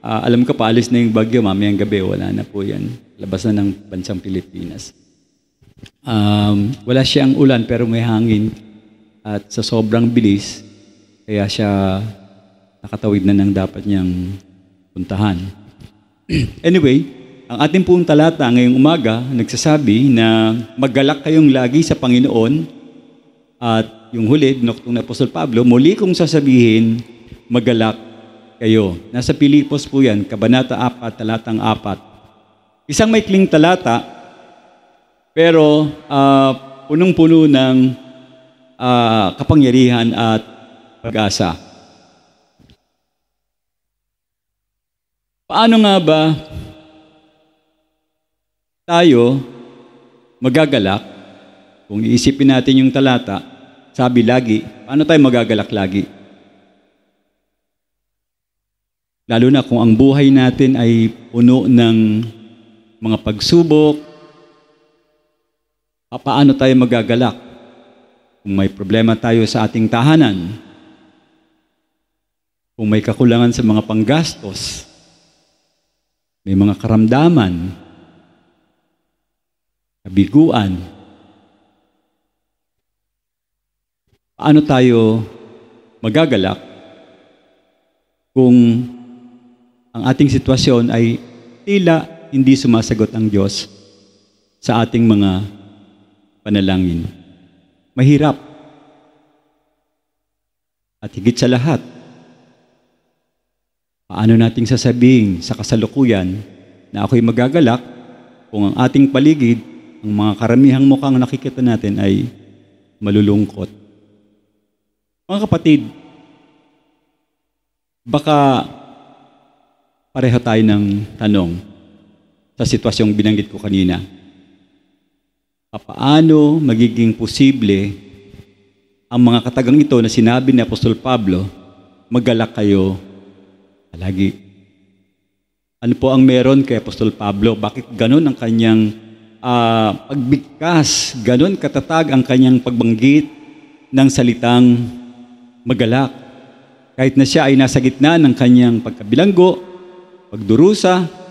Alam ko, paalis na yung bagyo, mamayang gabi, wala na po yan. Labas na ng bansang Pilipinas. Wala siyang ulan, pero may hangin. At sa sobrang bilis, kaya siya nakatawid na ng dapat niyang puntahan. Anyway, ang ating pong talata ngayong umaga, nagsasabi na maggalak kayong lagi sa Panginoon. At yung huli, binuktong na Apostol Pablo, muli kong sasabihin, maggalak kayo. Nasa Pilipos po yan, Kabanata 4, talatang 4. Isang maikling talata, pero punong-puno ng kapangyarihan at pag-asa. Paano nga ba tayo magagalak? Kung iisipin natin yung talata, sabi lagi, paano tayo magagalak lagi? Lalo na kung ang buhay natin ay puno ng mga pagsubok, paano tayo magagalak? Kung may problema tayo sa ating tahanan, kung may kakulangan sa mga panggastos, may mga karamdaman, kabiguan, paano tayo magagalak kung ang ating sitwasyon ay tila hindi sumasagot ang Diyos sa ating mga panalangin? Mahirap. At higit sa lahat, paano nating sasabihin sa kasalukuyan na ako'y magagalak kung ang ating paligid, ang mga karamihang mukhang nakikita natin ay malulungkot? Mga kapatid, baka pareho tayo ng tanong sa sitwasyong binanggit ko kanina. Paano magiging posible ang mga katagang ito na sinabi ni Apostol Pablo, maggalak kayo palagi? Ano po ang meron kay Apostol Pablo? Bakit ganun ang kanyang pagbigkas, ganun katatag ang kanyang pagbanggit ng salitang maggalak? Kahit na siya ay nasa gitna ng kanyang pagkabilanggo, pagdurusa,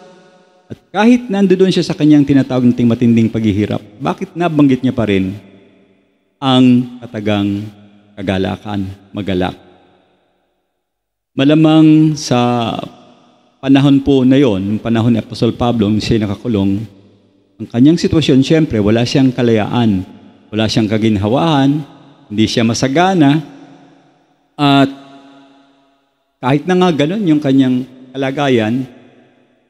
at kahit nandoon siya sa kanyang tinatawag nating matinding paghihirap, bakit nabanggit niya pa rin ang katagang kagalakan, magalak? Malamang sa panahon po na yon, yung panahon ni Apostol Pablo, nung siya nakakulong, ang kanyang sitwasyon, siyempre, wala siyang kalayaan, wala siyang kaginhawaan, hindi siya masagana, at kahit na nga ganun yung kanyang kalagayan,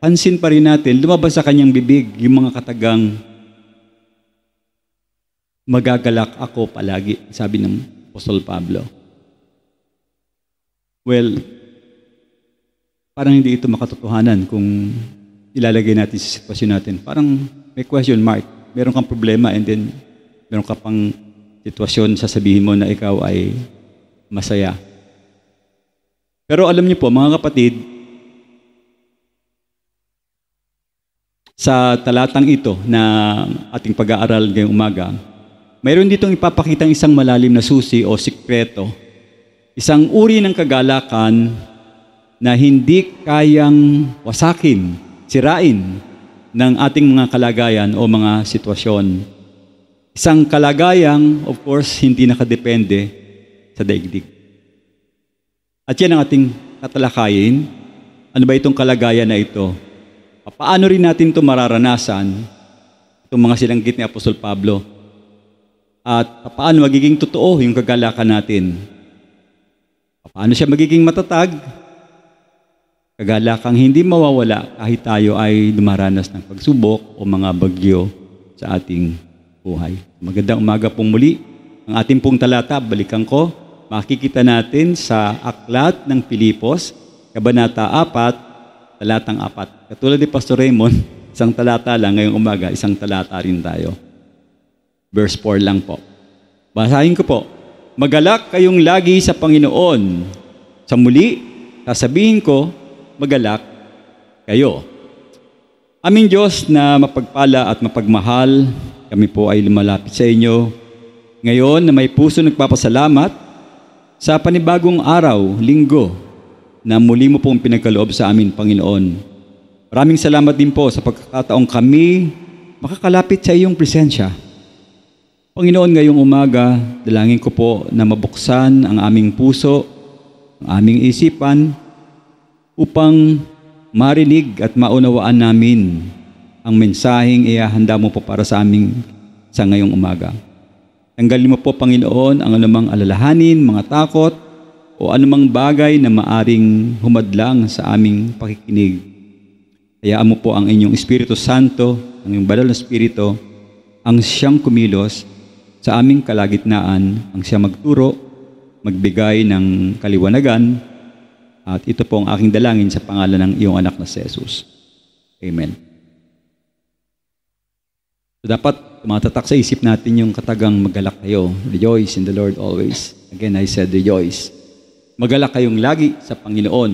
pansin pa rin natin, lumabas sa kanyang bibig yung mga katagang magagalak ako palagi, sabi ng Apostol Pablo. Well, parang hindi ito makatotohanan kung ilalagay natin sa sitwasyon natin. Parang may question mark. Meron kang problema and then meron ka pang sitwasyon, sasabihin mo na ikaw ay masaya. Pero alam niyo po, mga kapatid, sa talatang ito na ating pag-aaral ngayong umaga, mayroon ditong ipapakitang isang malalim na susi o sikreto, isang uri ng kagalakan na hindi kayang wasakin, sirain ng ating mga kalagayan o mga sitwasyon. Isang kalagayang, of course, hindi nakadepende sa daigdig. At yan ang ating tatalakayin. Ano ba itong kalagayan na ito? Paano rin natin ito mararanasan, itong mga silanggit ni Apostol Pablo? At paano magiging totoo yung kagalakan natin? Paano siya magiging matatag? Kagalakang hindi mawawala kahit tayo ay dumaranas ng pagsubok o mga bagyo sa ating buhay. Magandang umaga pong muli. Ang ating pong talata, balikan ko, makikita natin sa Aklat ng Pilipos, Kabanata 4, talatang 4. Katulad ni Pastor Raymond, isang talata lang ngayong umaga, isang talata rin tayo. Verse 4 lang po. Basahin ko po. Magalak kayong lagi sa Panginoon. Sa muli, sasabihin ko, magalak kayo. Aming Diyos na mapagpala at mapagmahal, kami po ay lumalapit sa inyo. Ngayon na may puso nagpapasalamat sa panibagong araw, linggo, na muli mo pong pinagkaloob sa amin, Panginoon. Maraming salamat din po sa pagkakataong kami makakalapit sa iyong presensya. Panginoon, ngayong umaga, dalangin ko po na mabuksan ang aming puso, ang aming isipan, upang marinig at maunawaan namin ang mensaheng ihahanda mo po para sa amin sa ngayong umaga. Tanggalin mo po, Panginoon, ang anumang alalahanin, mga takot, o anumang bagay na maaring humadlang sa aming pakikinig. Hayaan mo po ang inyong Espiritu Santo, ang iyong banal na Espiritu, ang siyang kumilos sa aming kalagitnaan, ang siyang magturo, magbigay ng kaliwanagan, at ito po ang aking dalangin sa pangalan ng iyong anak na si Jesus. Amen. So dapat tumatatak sa isip natin yung katagang magalak kayo. Rejoice in the Lord always. Again, I said rejoice. Magalak kayong lagi sa Panginoon.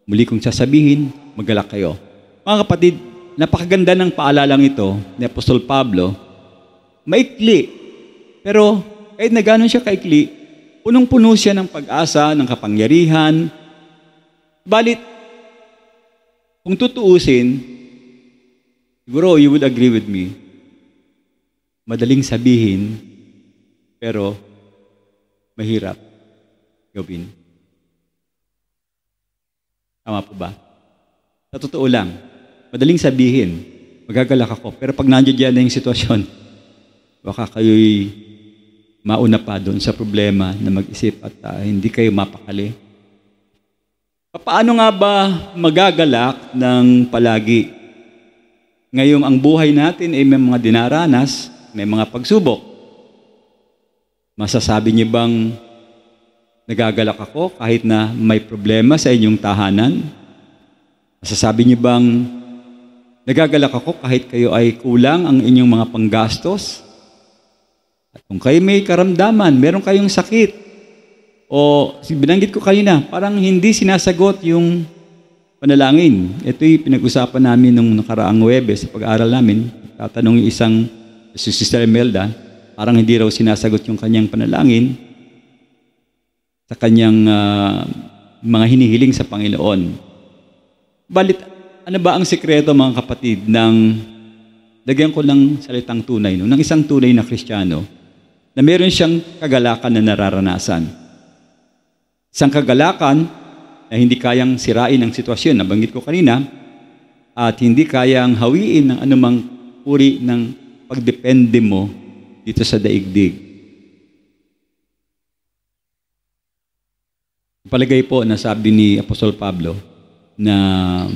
Muli kong sasabihin, magalak kayo. Mga kapatid, napakaganda ng paalalang ito ni Apostol Pablo. Maikli, pero kahit na gano'n siya kaikli, punong-puno siya ng pag-asa, ng kapangyarihan. Balit, kung tutuusin, siguro you would agree with me, madaling sabihin, pero mahirap gawin. Tama po ba? Sa totoo lang, madaling sabihin, magagalak ako, pero pag nandiyan na yung sitwasyon, baka kayo'y mauna pa doon sa problema na mag-isip at hindi kayo mapakali. Paano nga ba magagalak ng palagi? Ngayong ang buhay natin ay may mga dinaranas, may mga pagsubok. Masasabi niyo bang nagagalak ako kahit na may problema sa inyong tahanan? Masasabi niyo bang nagagalak ako kahit kayo ay kulang ang inyong mga panggastos? At kung kayo may karamdaman, meron kayong sakit, o binanggit ko kanina, parang hindi sinasagot yung panalangin. Ito'y pinag-usapan namin nung nakaraang Huwebes sa pag-aaral namin. Tatanong yung isang si Sister Imelda, parang hindi raw sinasagot yung kanyang panalangin sa kanyang mga hinihiling sa Panginoon. Balit, ano ba ang sikreto, mga kapatid, ng lagyan ko ng salitang tunay, ng isang tunay na Kristiyano na meron siyang kagalakan na nararanasan. Isang kagalakan na hindi kayang sirain ang sitwasyon, nabanggit ko kanina, at hindi kayang hawiin ng anumang uri ng pagdepende mo dito sa daigdig. Palagay po na sabi ni Apostol Pablo na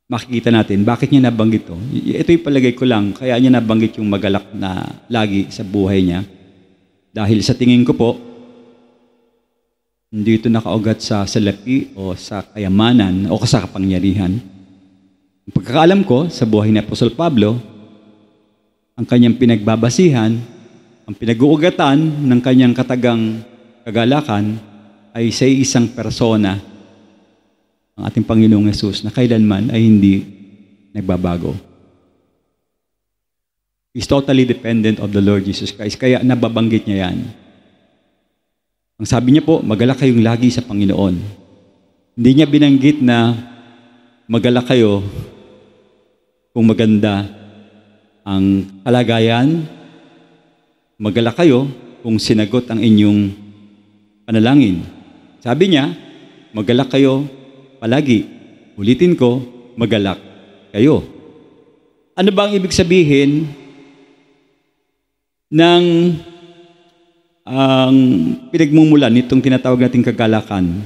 makikita natin bakit niya nabanggit ito. Ito'y palagay ko lang, kaya niya nabanggit yung magalak na lagi sa buhay niya. Dahil sa tingin ko po, hindi ito nakaugat sa salapi o sa kayamanan o sa kapangyarihan. Ang pagkakaalam ko sa buhay ni Apostol Pablo, ang kanyang pinagbabasihan, ang pinag-uugatan ng kanyang katagang kagalakan ay sa isang persona, ang ating Panginoong Hesus, na kailanman ay hindi nagbabago. He's totally dependent of the Lord Jesus Christ, kaya nababanggit niya yan. Ang sabi niya po, magalak kayong lagi sa Panginoon. Hindi niya binanggit na magalak kayo kung maganda ang kalagayan, magalak kayo kung sinagot ang inyong panalangin. Sabi niya, magalak kayo palagi. Ulitin ko, magalak kayo. Ano ba ang ibig sabihin ng ang pinagmumulan nitong tinatawag nating kagalakan?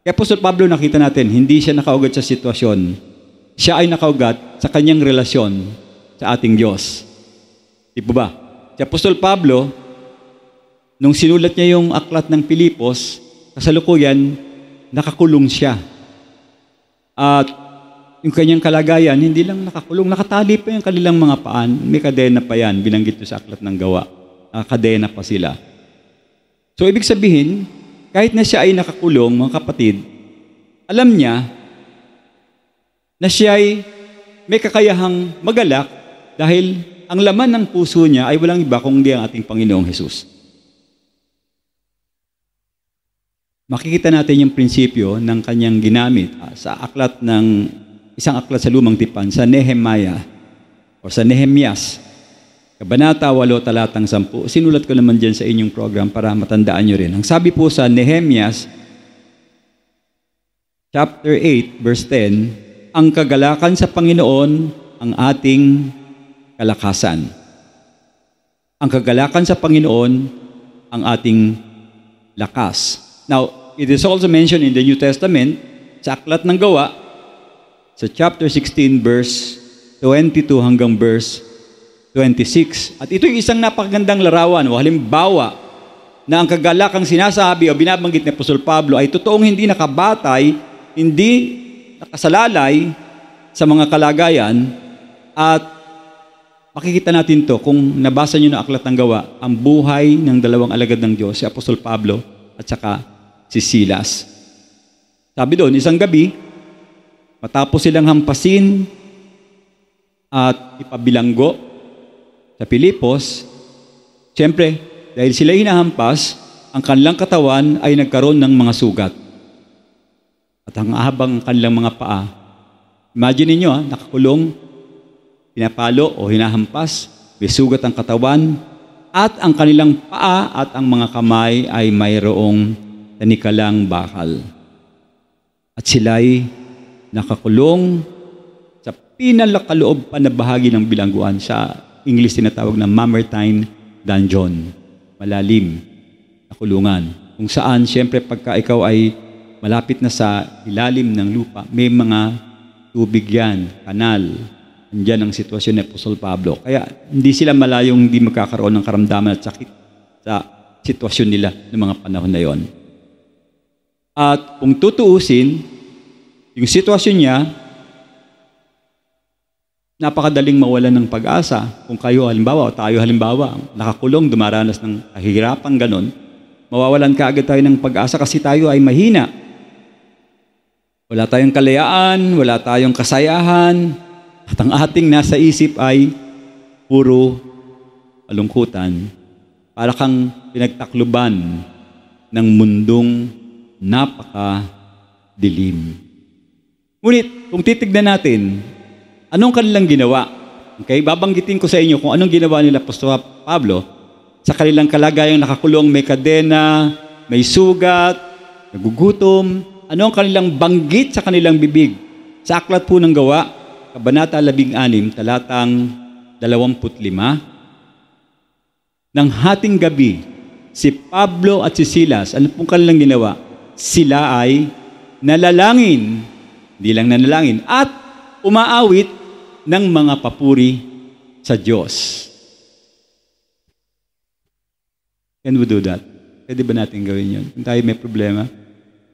Kaya Apostol Pablo, nakita natin, hindi siya nakaugat sa sitwasyon. Siya ay nakaugat sa kanyang relasyon sa ating Diyos. Di ba? Si Apostol Pablo, nung sinulat niya yung aklat ng Pilipos, kasalukuyan, nakakulong siya. At yung kanyang kalagayan, hindi lang nakakulong, nakatali pa yung kanilang mga paan. May kadena pa yan, binanggit sa aklat ng Gawa. Nakakadena pa sila. So, ibig sabihin, kahit na siya ay nakakulong, mga kapatid, alam niya na siya ay may kakayahang magalak dahil ang laman ng puso niya ay walang iba kundi ang ating Panginoong Hesus. makikita natin yung prinsipyo ng kanyang ginamit sa isang aklat sa Lumang Tipan, sa Nehemiah o sa Nehemias, Kabanata 8, talatang 10. Sinulat ko naman dyan sa inyong program para matandaan nyo rin. Ang sabi po sa Nehemias, chapter 8, verse 10, ang kagalakan sa Panginoon ang ating kalakasan. Ang kagalakan sa Panginoon ang ating lakas. Now, it is also mentioned in the New Testament, sa Aklat ng Gawa, sa chapter 16, verse 22 hanggang verse 26. At ito yung isang napakagandang larawan o halimbawa na ang kagalakang sinasabi o binabanggit ni Apostol Pablo ay totoong hindi nakabatay, hindi nakasalalay sa mga kalagayan. At makikita natin to kung nabasa nyo na Aklat ng Gawa, ang buhay ng dalawang alagad ng Diyos, si Apostol Pablo at saka si Silas. Sabi doon, isang gabi, matapos silang hampasin at ipabilanggo sa Pilipos, siyempre, dahil sila hinahampas, ang kanilang katawan ay nagkaroon ng mga sugat. At ang habang kanilang mga paa, imagine niyo, nakakulong, pinapalo o hinahampas, may sugat ang katawan, at ang kanilang paa at ang mga kamay ay mayroong tanikalang bakal. At sila'y nakakulong sa pinalakaloob pa na bahagi ng bilangguan. Sa English tinatawag na Mamertine Dungeon. Malalim na kulungan. Kung saan, siyempre, pagka ikaw ay malapit na sa ilalim ng lupa, may mga tubig yan, kanal. Andiyan ang sitwasyon ni Apostol Pablo. Kaya hindi sila malayong hindi magkakaroon ng karamdaman at sakit sa sitwasyon nila ng mga panahon na yon. At kung tutuusin, yung sitwasyon niya, napakadaling mawalan ng pag-asa. Kung kayo halimbawa, o tayo halimbawa, nakakulong, dumaranas ng kahirapan ganon, mawawalan kaagad tayo ng pag-asa kasi tayo ay mahina. Wala tayong kalayaan, wala tayong kasayahan, at ang ating nasa isip ay puro kalungkutan. Para kang pinagtakluban ng mundong napaka-dilim. Ngunit, kung titignan natin, anong kanilang ginawa? Okay, babanggitin ko sa inyo kung anong ginawa nila Apostol Pablo sa kanilang kalagayang nakakulong, may kadena, may sugat, nagugutom. Ano ang kanilang banggit sa kanilang bibig? Sa Aklat po ng Gawa, Kabanata 16, talatang 25, ng hating gabi, si Pablo at si Silas, ano pong kanilang ginawa? Sila ay nalalangin, hindi lang nanalangin, at umaawit ng mga papuri sa Diyos. Can we do that? Pwede ba natin gawin yun? Kung tayo may problema,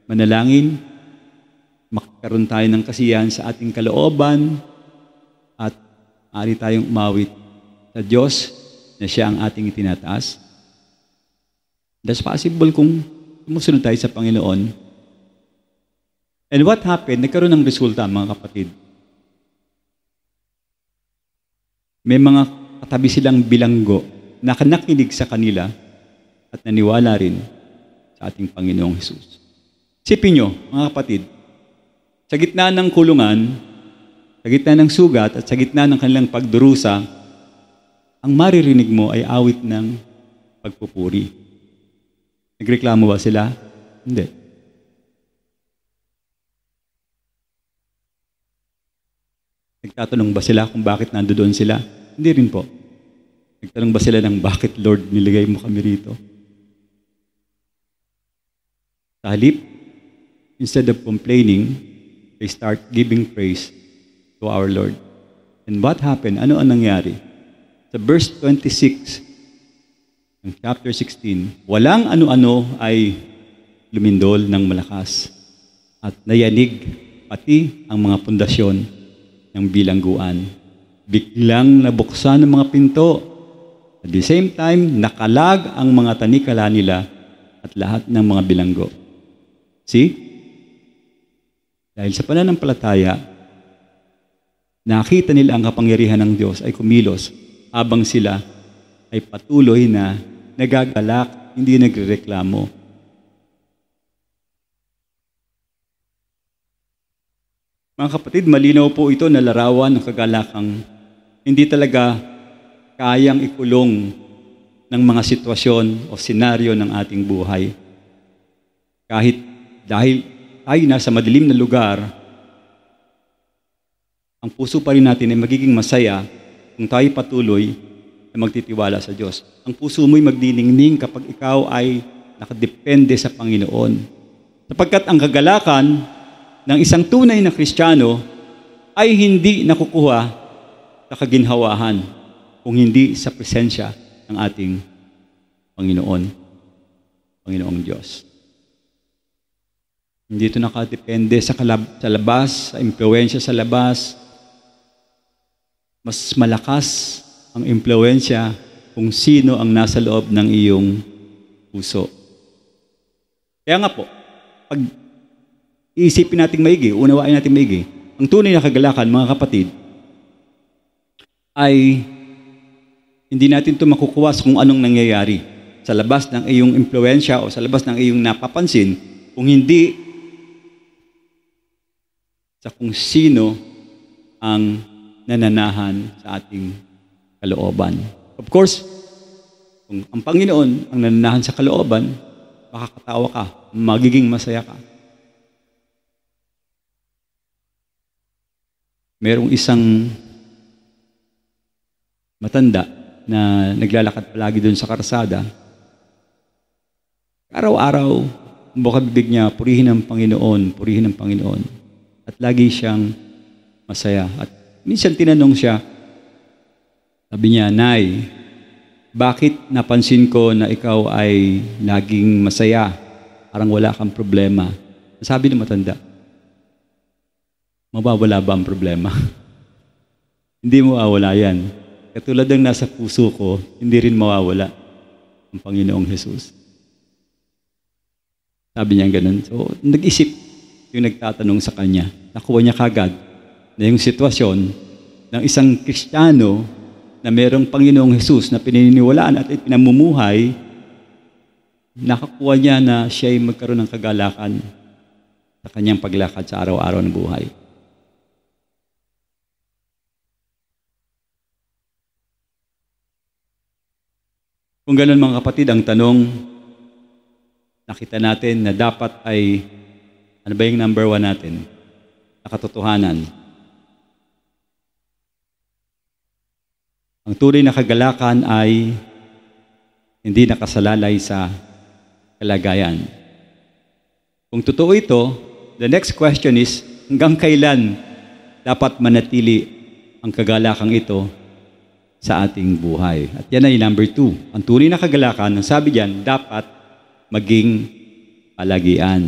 manalangin, magkaroon tayo ng kasiyahan sa ating kalooban, at maaari tayong umawit sa Diyos na siya ang ating itinataas. That's possible kung sumusunod tayo sa Panginoon. And what happened? Nagkaroon ng resulta, mga kapatid. May mga katabi silang bilanggo na nakinig sa kanila at naniwala rin sa ating Panginoong Hesus. Isipin nyo, mga kapatid, sa gitna ng kulungan, sa gitna ng sugat, at sa gitna ng kanilang pagdurusa, ang maririnig mo ay awit ng pagpupuri. Nagreklamo ba sila? Hindi. Nagtatanong ba sila kung bakit nandoon sila? Hindi rin po. Nagtanong ba sila ng bakit, Lord, niligay mo kami rito? Sa halip, instead of complaining, they start giving praise to our Lord. And what happened? Ano ang nangyari? Sa verse 26 ng chapter 16, walang ano-ano ay lumindol ng malakas at nayanig pati ang mga pundasyon ng bilangguan. Biglang nabuksan ng mga pinto. At the same time, nakalag ang mga tanikala nila at lahat ng mga bilanggo. See? Dahil sa pananampalataya, nakita nila ang kapangyarihan ng Diyos ay kumilos habang sila ay patuloy na nagagalak, hindi nagrereklamo. Mga kapatid, malinaw po ito na larawan ng kagalakang hindi talaga kayang ikulong ng mga sitwasyon o senaryo ng ating buhay. Kahit dahil tayo nasa madilim na lugar, ang puso pa rin natin ay magiging masaya kung tayo patuloy na magtitiwala sa Diyos. Ang puso mo'y magdiningning kapag ikaw ay nakadepende sa Panginoon. Sapagkat ang kagalakan ng isang tunay na Kristiyano ay hindi nakukuha sa kaginhawahan kung hindi sa presensya ng ating Panginoong Diyos. Hindi ito nakadepende sa labas, sa impluwensya sa labas. Mas malakas ang impluwensya kung sino ang nasa loob ng iyong puso. Kaya nga po, pag iisipin natin maigi, unawain natin maigi, ang tunay na kagalakan, mga kapatid, ay hindi natin ito makukuha sa kung anong nangyayari sa labas ng iyong impluwensya o sa labas ng iyong napapansin, kung hindi sa kung sino ang nananahan sa ating kalooban. Of course, kung ang Panginoon ang nananahan sa kalooban, makakatawa ka, magiging masaya ka. Merong isang matanda na naglalakad palagi doon sa karsada. Araw-araw, ang bukabibig niya, purihin ang Panginoon, purihin ang Panginoon. At lagi siyang masaya. At minsan tinanong siya, sabi niya, "Nay, bakit napansin ko na ikaw ay laging masaya? Parang wala kang problema." Sabi ng matanda, "Mawawala ba ang problema?" Hindi mawawala yan. Katulad ng nasa puso ko, hindi rin mawawala ang Panginoong Jesus. Sabi niya ganun. So, nag-isip yung nagtatanong sa kanya. Nakuha niya kagad na yung sitwasyon ng isang Kristiyano na merong Panginoong Jesus na pininiwalaan at pinamumuhay, nakakuha niya na siya ay magkaroon ng kagalakan sa kanyang paglakad sa araw-araw ng buhay. Kung ganun, mga kapatid, ang tanong, nakita natin na dapat ay, ano ba yung number 1 natin? Nakatotohanan. Ang tunay na kagalakan ay hindi nakasalalay sa kalagayan. Kung totoo ito, the next question is, hanggang kailan dapat manatili ang kagalakang ito sa ating buhay? At yan ay number 2. Ang tunay na kagalakan, ang sabi diyan, dapat maging palagian.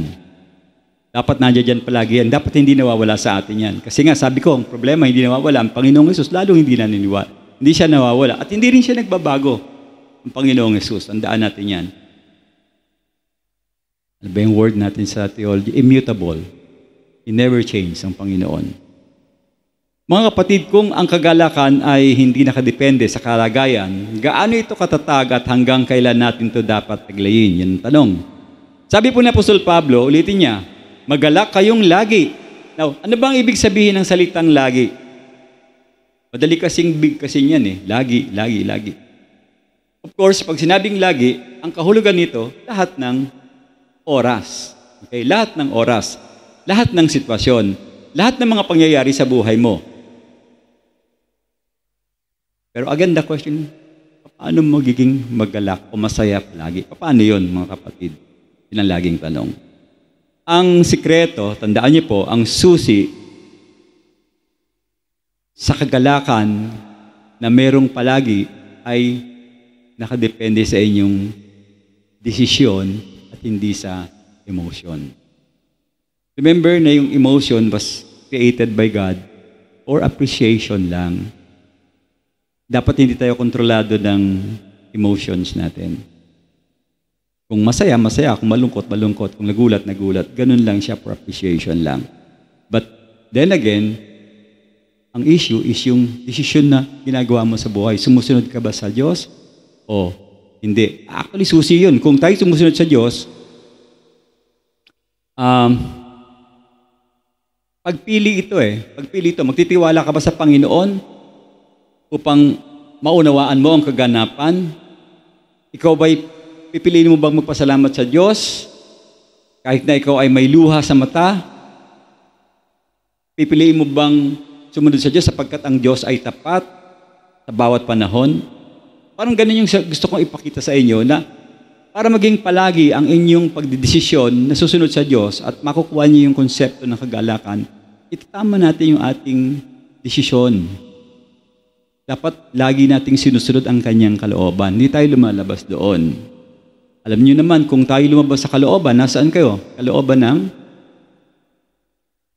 Dapat nandiyan palagian. Dapat hindi nawawala sa atin yan. Kasi nga, sabi ko, ang problema hindi nawawala. Ang Panginoong Hesus, lalong hindi naniniwala. Hindi siya nawawala. At hindi rin siya nagbabago. Ang Panginoong Hesus, tandaan natin yan. Ano ba yung word natin sa theology? Immutable. He never change ang Panginoon. Mga kapatid, kung ang kagalakan ay hindi nakadepende sa kalagayan, gaano ito katatag at hanggang kailan natin ito dapat taglayin? Yan ang tanong. Sabi po ni Apostol Pablo, ulitin niya, magalak kayong lagi. Now, ano bang ibig sabihin ng salitang lagi? Madali kasing big kasi niyan eh. Lagi, lagi, lagi. Of course, pag sinabing lagi, ang kahulugan nito, lahat ng oras. Okay? Lahat ng oras. Lahat ng sitwasyon. Lahat ng mga pangyayari sa buhay mo. Pero again, the question, paano magiging magalak o masaya lagi? Paano yun, mga kapatid? Yun ang laging tanong. Ang sikreto, tandaan niyo po, ang susi sa kagalakan na merong palagi ay nakadepende sa inyong desisyon at hindi sa emotion. Remember na yung emotion was created by God or appreciation lang. Dapat hindi tayo kontrolado ng emotions natin. Kung masaya, masaya. Kung malungkot, malungkot. Kung nagulat, nagulat. Ganun lang siya for appreciation lang. But then again, ang issue is yung desisyon na ginagawa mo sa buhay. Sumusunod ka ba sa Diyos o hindi? Actually, susi yun. Kung tayo sumusunod sa Diyos, Pagpili ito Pagpili ito. Magtitiwala ka ba sa Panginoon upang maunawaan mo ang kaganapan? Ikaw ba'y pipiliin mo bang magpasalamat sa Diyos kahit na ikaw ay may luha sa mata? Pipiliin mo bang sumunod sa Diyos sapagkat ang Diyos ay tapat sa bawat panahon? Parang ganun yung gusto kong ipakita sa inyo na para maging palagi ang inyong pagdidesisyon na susunod sa Diyos at makukuha niyo yung konsepto ng kagalakan, itama natin yung ating desisyon. Dapat lagi nating sinusunod ang kanyang kalooban. Hindi tayo lumalabas doon. Alam niyo naman, kung tayo lumabas sa kalooban, nasaan kayo? Kalooban ng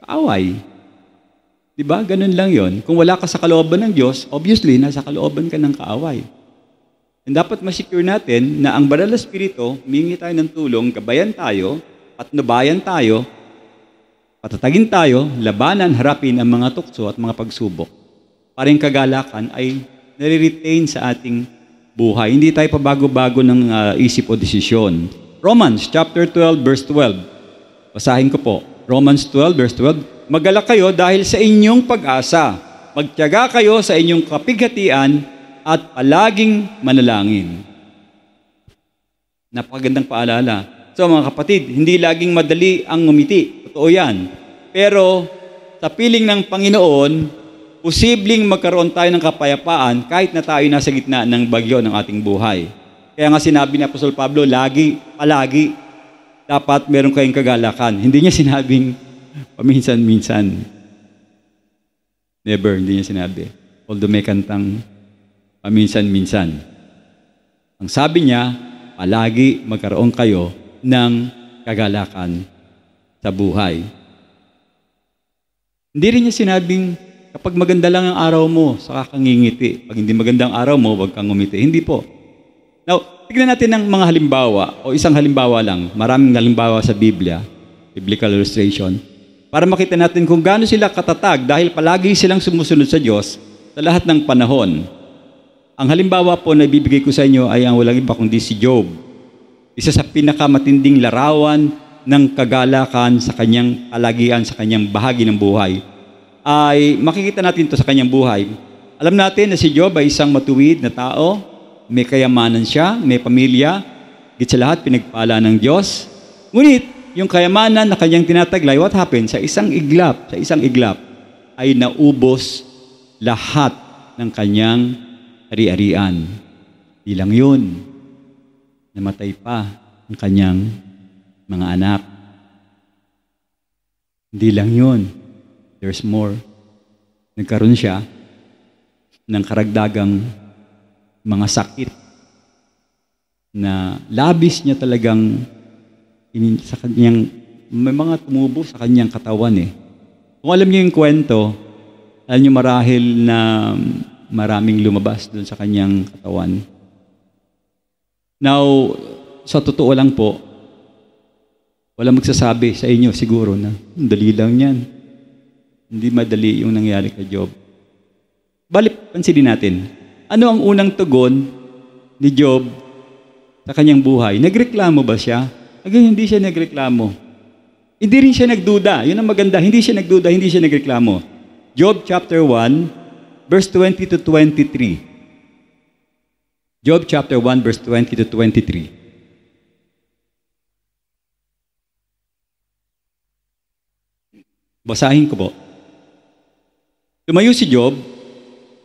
kaaway. Diba? Ganun lang yon. Kung wala ka sa kalooban ng Diyos, obviously, nasa kalooban ka ng kaaway. And dapat ma-secure natin na ang Banal na Espiritu, humingi tayo ng tulong, gabayan tayo, patnubayan tayo, patatagin tayo, labanan, harapin ang mga tukso at mga pagsubok. Para yung kagalakan ay nare-retain sa ating buhay. Hindi tayo pabago-bago ng isip o desisyon. Romans chapter 12 verse 12. Basahin ko po. Romans 12 verse 12. Magalak kayo dahil sa inyong pag-asa. Magtiyaga kayo sa inyong kapighatian at palaging manalangin. Napakagandang paalala. So mga kapatid, hindi laging madali ang ngumiti. Totoo yan. Pero sa piling ng Panginoon, posibleng magkaroon tayo ng kapayapaan kahit na tayo nasa gitna ng bagyo ng ating buhay. Kaya nga sinabi ni Apostol Pablo, palagi, dapat meron kayong kagalakan. Hindi niya sinabing paminsan-minsan. Never, hindi niya sinabi. Although may kantang paminsan-minsan. Ang sabi niya, palagi magkaroon kayo ng kagalakan sa buhay. Hindi rin niya sinabing, kapag maganda lang ang araw mo, saka kang ngingiti. Pag hindi magandang araw mo, huwag kang ngumiti. Hindi po. Now, tignan natin ng mga halimbawa, o isang halimbawa lang. Maraming halimbawa sa Biblia, biblical illustration, para makita natin kung gaano sila katatag dahil palagi silang sumusunod sa Diyos sa lahat ng panahon. Ang halimbawa po na ibibigay ko sa inyo ay ang walang iba kundi si Job. Isa sa pinakamatinding larawan ng kagalakan sa kanyang palagian, sa kanyang bahagi ng buhay. Ay makikita natin ito sa kanyang buhay. Alam natin na si Job ay isang matuwid na tao, may kayamanan siya, may pamilya, higit sa lahat pinagpala ng Diyos. Ngunit, yung kayamanan na kanyang tinataglay, what happened? Sa isang iglap, ay naubos lahat ng kanyang ari-arian. Di lang yun. Namatay pa ang kanyang mga anak. Hindi lang yun. There's more. Nagkaroon siya ng karagdagang mga sakit na labis niya talagang sa kanyang, may mga tumubo sa kanyang katawan eh. Kung alam niyo yung kwento, alam niyo marahil na maraming lumabas doon sa kanyang katawan. Now, sa totoo lang po, wala magsasabi sa inyo siguro na dali lang yan. Hindi madali yung nangyari kay Job. Balik, pansinin natin. Ano ang unang tugon ni Job sa kanyang buhay? Nagreklamo ba siya? Again, hindi siya nagreklamo. Hindi rin siya nagduda. Yun ang maganda. Hindi siya nagduda, hindi siya nagreklamo. Job chapter 1, verse 20 to 23. Job chapter 1, verse 20 to 23. Basahin ko po. Tumayo si Job,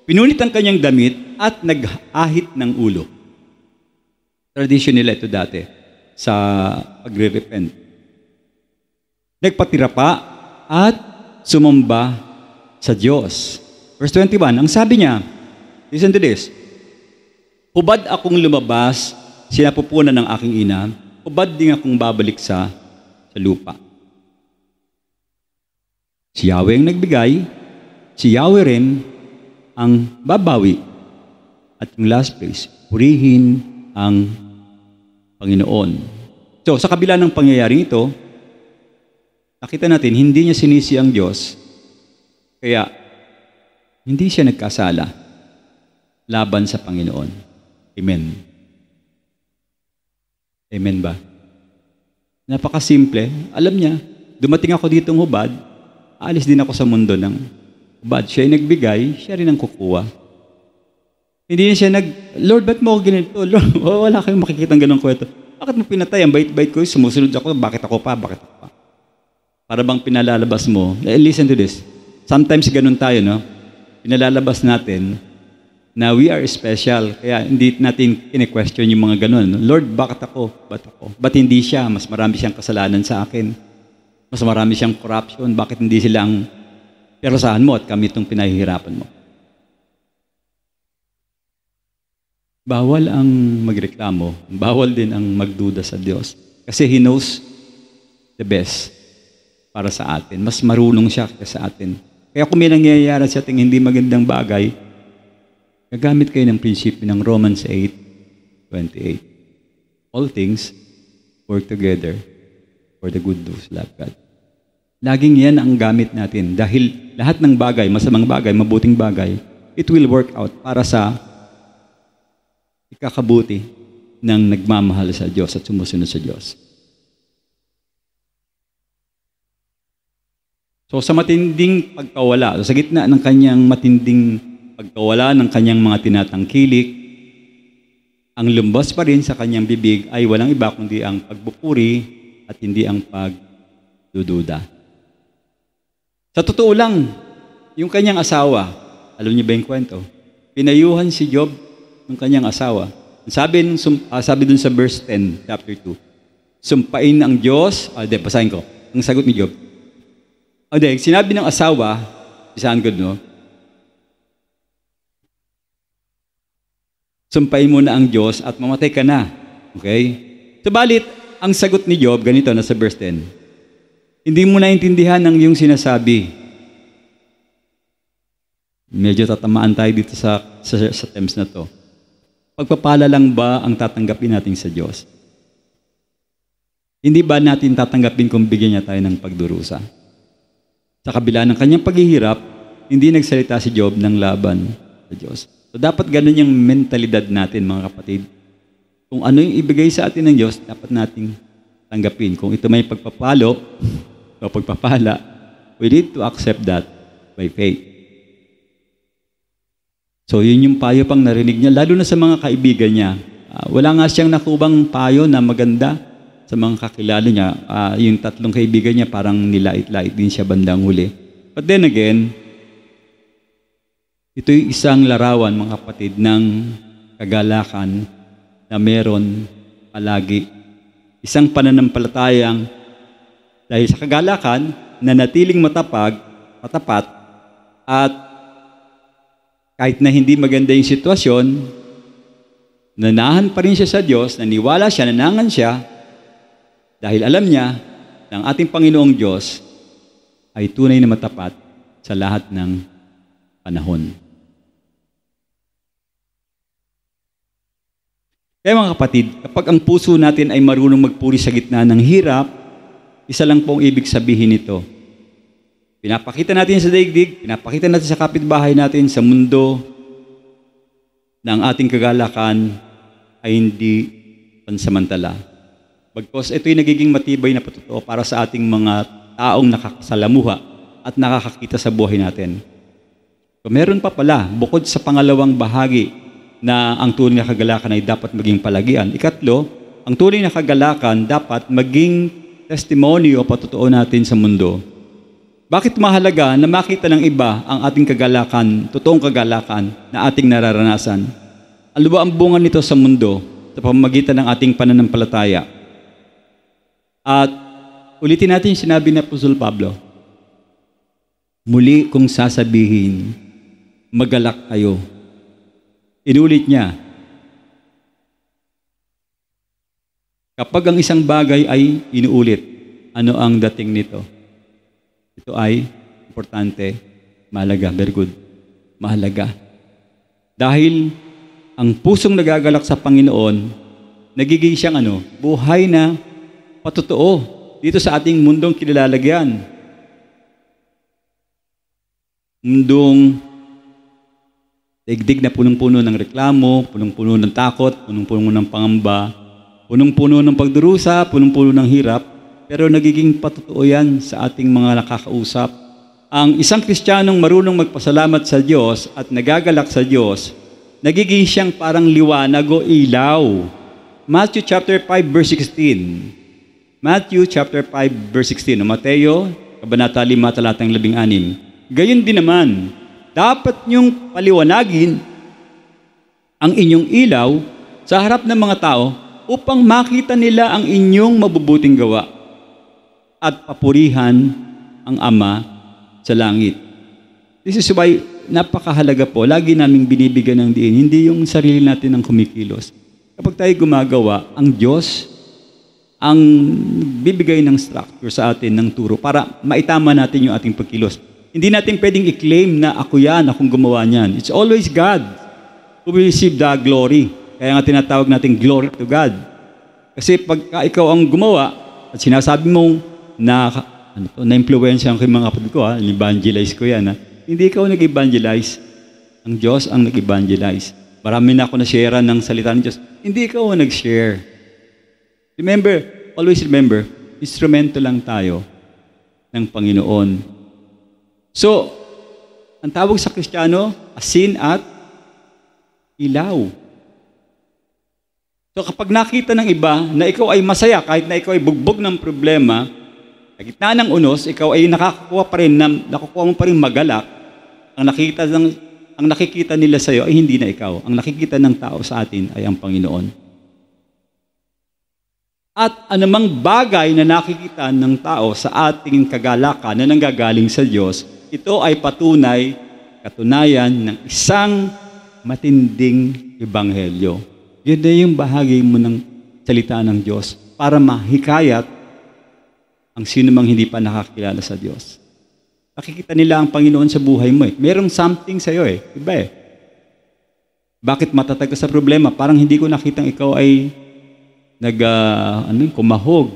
pinunit ang kanyang damit at nag-ahit ng ulo. Tradition nila ito dati sa pagre-repent. Nagpatira pa at sumamba sa Diyos. Verse 21, ang sabi niya, listen to this, hubad akong lumabas, sinapupunan ng aking ina, hubad din akong babalik sa lupa. Si Yahweh ang nagbigay, si Yahweh rin ang babawi. At yung last place, purihin ang Panginoon. So, sa kabila ng pangyayaring ito, nakita natin, hindi niya sinisi ang Diyos, kaya hindi siya nagkasala laban sa Panginoon. Amen. Amen ba? Napakasimple. Alam niya, dumating ako ditong hubad aalis din ako sa mundo ng bad. Siya ay nagbigay, siya rin ang kukuha. Hindi na siya Lord, ba't mo ako ganito? Lord, wala kayong makikita ng ganong kwento. Bakit mo pinatay? Ang bait-bait ko, sumusunod ako, bakit ako pa? Para bang pinalalabas mo? Listen to this. Sometimes ganun tayo, no? Pinalalabas natin na we are special. Kaya hindi natin kine-question yung mga ganun. Lord, bakit ako? Ba't ako? Ba't hindi siya? Mas marami siyang kasalanan sa akin. Mas marami siyang corruption. Bakit hindi sila ang perusahan mo at kami itong pinahihirapan mo? Bawal ang magreklamo. Bawal din ang magduda sa Diyos. Kasi He knows the best para sa atin. Mas marunong siya sa atin. Kaya kung may nangyayari sa ating hindi magandang bagay, gagamit kayo ng prinsipyo ng Romans 8:28. All things work together for the good those who love God. Laging yan ang gamit natin. Dahil lahat ng bagay, masamang bagay, mabuting bagay, it will work out para sa ikakabuti ng nagmamahal sa Diyos at sumusunod sa Diyos. So sa matinding pagkawala, sa gitna ng kanyang matinding pagkawala ng kanyang mga tinatangkilik, ang lumbas pa rin sa kanyang bibig ay walang iba kundi ang pagbupuri at hindi ang pagdududa. Sa totoo lang, yung kanyang asawa, alam niyo ba yung kwento? Pinayuhan si Job ng kanyang asawa. Sabi dun sa verse 10, chapter 2, sumpain ang Diyos, basahin ko, ang sagot ni Job. Sinabi ng asawa, isahan ko no, sumpain mo na ang Diyos at mamatay ka na. Okay? Subalit, ang sagot ni Job, ganito na sa verse 10, hindi mo naintindihan ang iyong sinasabi. Medyo tatamaan tayo dito sa terms na to. Pagpapala lang ba ang tatanggapin natin sa Diyos? Hindi ba natin tatanggapin kung bigyan niya tayo ng pagdurusa? Sa kabila ng kanyang paghihirap, hindi nagsalita si Job ng laban sa Diyos. So dapat ganun yung mentalidad natin, mga kapatid. Kung ano yung ibigay sa atin ng Diyos, dapat nating tanggapin. Kung ito may pagpapalo o pagpapala, we need to accept that by faith. So yun yung payo pang narinig niya, lalo na sa mga kaibigan niya. Wala nga siyang nakubang payo na maganda sa mga kakilala niya. Yung tatlong kaibigan niya parang nilait-lait din siya bandang huli. But then again, ito'y isang larawan, mga kapatid, ng kagalakan na meron palagi. Isang pananampalatayang dahil sa kagalakan na natiling matapat at kahit na hindi maganda yung sitwasyon, nanahan pa rin siya sa Diyos, naniwala siya, nanangan siya, dahil alam niya na ang ating Panginoong Diyos ay tunay na matapat sa lahat ng panahon. Kaya mga kapatid, kapag ang puso natin ay marunong magpuri sa gitna ng hirap, isa lang pong ibig sabihin nito. Pinapakita natin sa daigdig, pinapakita natin sa kapitbahay natin, sa mundo, na ang ating kagalakan ay hindi pansamantala. Bagkos ito'y nagiging matibay na patotoo para sa ating mga taong nakakasalamuha at nakakakita sa buhay natin. So, meron pa pala, bukod sa pangalawang bahagi na ang tunay na kagalakan ay dapat maging palagian. Ikatlo, ang tunay na kagalakan dapat maging testimony o patotoo natin sa mundo. Bakit mahalaga na makita ng iba ang ating kagalakan, totoong kagalakan na ating nararanasan? Ano ba ang bunga nito sa mundo sa pamamagitan ng ating pananampalataya? At ulitin natin yung sinabi ni Apostol Pablo, muli kong sasabihin, magalak kayo. Inulit niya, kapag ang isang bagay ay inuulit, ano ang dating nito? Ito ay importante, mahalaga, very good, mahalaga. Dahil ang pusong nagagalak sa Panginoon, nagiging siyang buhay na patotoo dito sa ating mundong kinilalagyan. Mundong daigdig na punong-puno ng reklamo, punong-puno ng takot, punong-puno ng pangamba, punong-puno ng pagdurusa, punong-puno ng hirap, pero nagiging patotoo yan sa ating mga nakakausap, ang isang Kristiyanong marunong magpasalamat sa Diyos at nagagalak sa Diyos, nagiging siyang parang liwanag o ilaw. Matthew chapter 5 verse 16. Matthew chapter 5 verse 16. O Mateo, Kabanata 5, talatang 16. Gayon din naman, dapat niyong paliwanagin ang inyong ilaw sa harap ng mga tao upang makita nila ang inyong mabubuting gawa at papurihan ang Ama sa langit. This is why napakahalaga po, lagi naming binibigyan ng diin, hindi yung sarili natin ang kumikilos. Kapag tayo gumagawa, ang Diyos ang bibigay ng structure sa atin, ng turo, para maitama natin yung ating pagkilos. Hindi natin pwedeng i-claim na ako yan, akong gumawa niyan. It's always God who will receive the glory. Kaya nga tinatawag natin glory to God. Kasi pagka ikaw ang gumawa at sinasabi mong na-influensya ko yung mga kapatid ko, in-evangelize ko yan. Hindi ikaw nag-evangelize. Ang Diyos ang nag-evangelize. Marami na ako na-share ng salita ng Diyos. Hindi ikaw ang nag-share. Remember, always remember, instrumento lang tayo ng Panginoon. So, ang tawag sa Kristiyano, asin at ilaw. So kapag nakita ng iba na ikaw ay masaya, kahit na ikaw ay bugbog ng problema, sa gitna ng unos, ikaw ay nakukuha mo pa rin magalak, ang nakikita nila sa iyo ay hindi na ikaw. Ang nakikita ng tao sa atin ay ang Panginoon. At anumang bagay na nakikita ng tao sa ating kagalakan na nanggagaling sa Diyos, ito ay katunayan ng isang matinding ebanghelyo. Yun na yung bahagi mo ng salita ng Diyos para mahikayat ang sino mang hindi pa nakakilala sa Diyos. Nakikita nila ang Panginoon sa buhay mo eh. Merong something sa iyo eh. Iba eh. Bakit matatag ka sa problema? Parang hindi ko nakitang ikaw ay kumahog,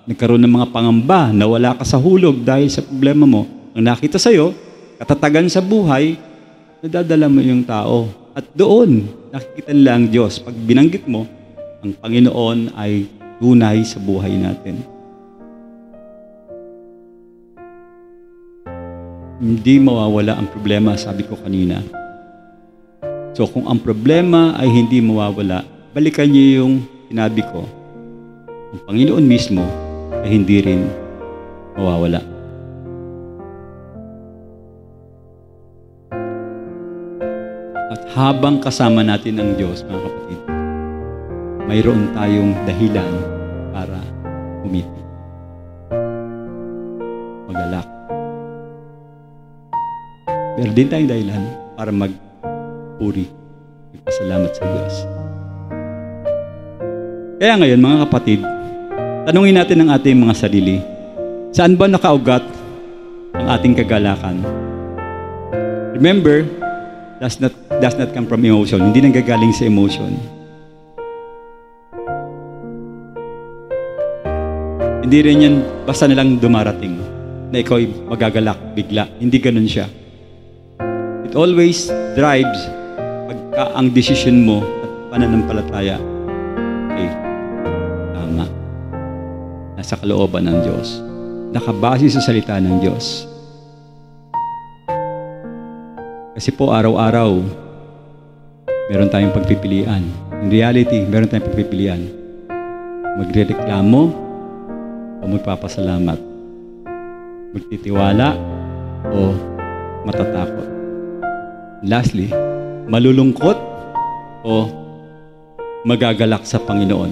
nagkaroon ng mga pangamba, nawala ka sa hulog dahil sa problema mo. Ang nakita sa iyo, katatagan sa buhay, nadadala mo yung tao. At doon, nakikita nila ang Diyos. Pag binanggit mo, ang Panginoon ay tunay sa buhay natin. Hindi mawawala ang problema, sabi ko kanina. So kung ang problema ay hindi mawawala, balikan niyo yung sinabi ko. Ang Panginoon mismo ay hindi rin mawawala. At habang kasama natin ang Diyos, mga kapatid, mayroon tayong dahilan para umiti. Magalak. Meron din tayong dahilan para magpuri. Magpasalamat sa Diyos. Kaya ngayon, mga kapatid, tanungin natin ang ating mga sarili. Saan ba nakaugat ang ating kagalakan? Remember, does not come from emotion. Hindi nanggagaling sa emotion. Hindi rin yan basta nalang dumarating na ikaw ay magagalak bigla. Hindi ganun siya. It always drives pagka ang decision mo at pananampalataya ay tama. Nasa kalooban ng Diyos. Nakabase sa salita ng Diyos. Kasi po araw-araw, meron tayong pagpipilian. In reality, meron tayong pagpipilian. Magrereklamo o magpapasalamat. Magtitiwala o matatakot. Lastly, malulungkot o magagalak sa Panginoon.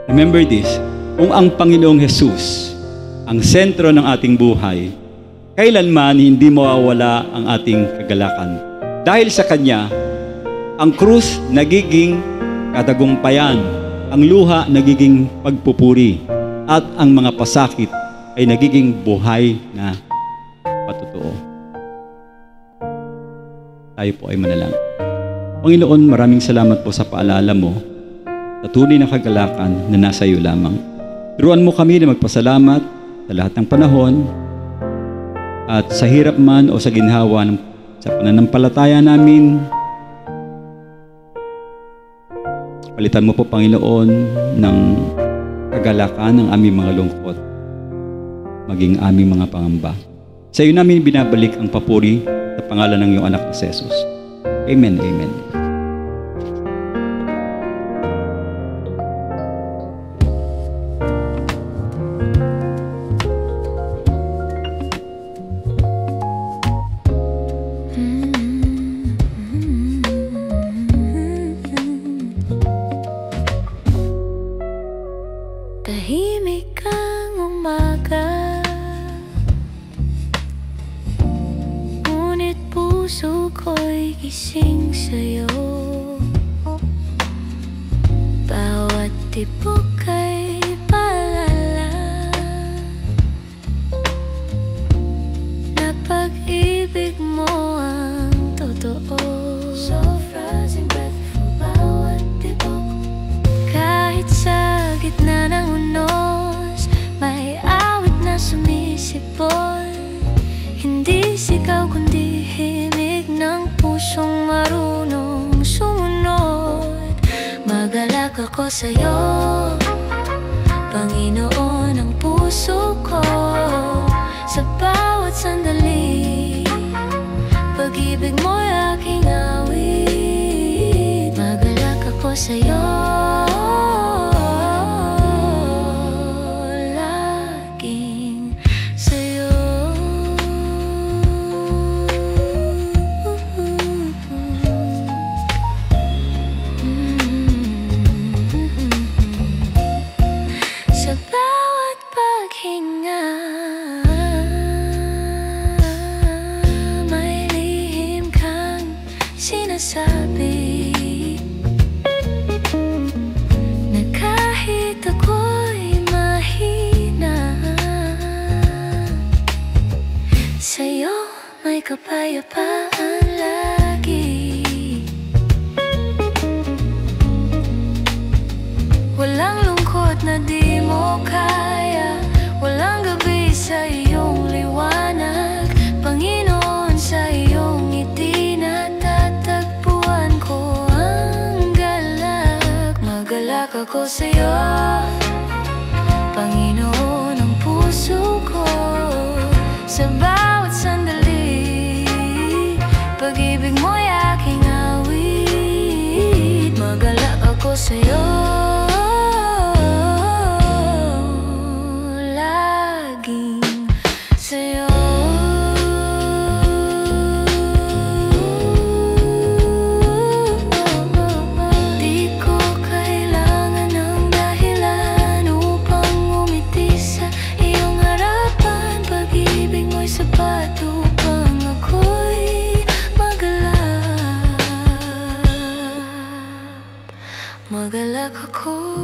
Remember this, kung ang Panginoong Jesus ang sentro ng ating buhay, kailanman hindi mawawala ang ating kagalakan. Dahil sa Kanya, ang krus nagiging katagumpayan, ang luha nagiging pagpupuri, at ang mga pasakit ay nagiging buhay na patotoo. Tayo po ay manalangin. Panginoon, maraming salamat po sa paalala mo sa tunay na kagalakan na nasa iyo lamang. Turuan mo kami na magpasalamat sa lahat ng panahon at sa hirap man o sa ginhawa sa pananampalataya namin. Palitan mo po, Panginoon, ng kagalakan ng aming mga lungkot. maging aming mga pangamba. Sa iyo namin binabalik ang papuri sa pangalan ng iyong anak na si Jesus. Amen, amen. Tahimik ang umaga, ngunit puso ko'y gising sa'yo. Bawat tibok ay paalala na pag-ibig mo ang totoo. So frozen breathful bawat tibok, kahit sa gitna ng unos, may awit na sumisipol. Hindi sigaw kundi himig ng pusong marunong sumunod. Magalak ako sa'yo, Panginoon ng puso ko. Sa bawat sandali, pag-ibig mo'y aking awit. Magalak ako sa'yo, sinasabi na kahit ako'y mahina, sa'yo may kapayapaan lagi. Walang lungkot na di mo kaya, walang gabi sa iyong liwanag. Panginoon, sa iyong ngiti natatagpuan ko ang galak. Magalak ako sa'yo, Panginoon ng puso ko. Sa bawat sandali, pag-ibig mo'y aking awit. Magalak ako sa'yo, laging sa'yo. Magalak ako.